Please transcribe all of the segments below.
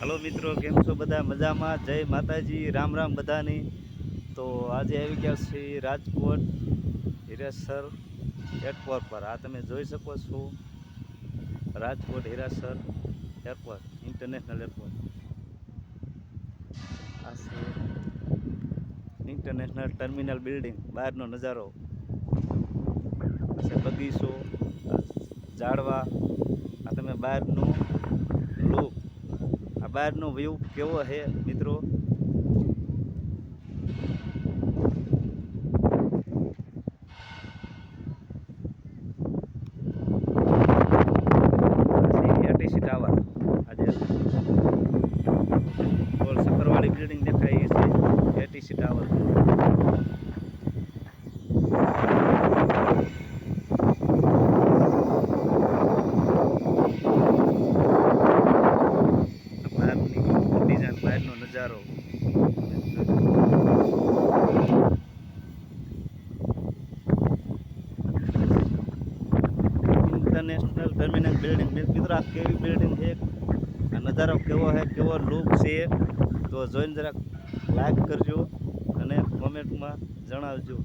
Hello મિત્રો, કેમ છો બધા? મજામાં? જય માતાજી, રામ રામ બધાની. તો આજે આવી ગયા છે રાજકોટ હિરાસર એરપોર્ટ પર. આ તમે જોઈ શકો છો Rajkot Hirasar airport, international airport. આ છે ઇન્ટરનેશનલ ટર્મિનલ બિલ્ડિંગ, બહારનો નજારો. આ છે બગીચો, ઝાડવા. આ તમે બહારનું લુક, આ બહારનો વ્યૂ કેવો છે મિત્રો? એટીસી ટાવર, આજે ગોળ સફરવાળી બિલ્ડિંગ દેખાય છે, એટીસી ટાવર. બહારની ડિઝાઇન, બહારનો નજારો. ઇન્ટરનેશનલ ટર્મિનલ બિલ્ડિંગ મિત્રો, આ કેવી બિલ્ડિંગ છે, આ નજારો કેવો છે, કેવો લુક છે, તો જોઈને જરાક લાઈક કરજો અને કોમેન્ટમાં જણાવજો.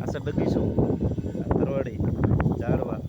આ છે બગીચો, તરવાડી, ઝાડવા.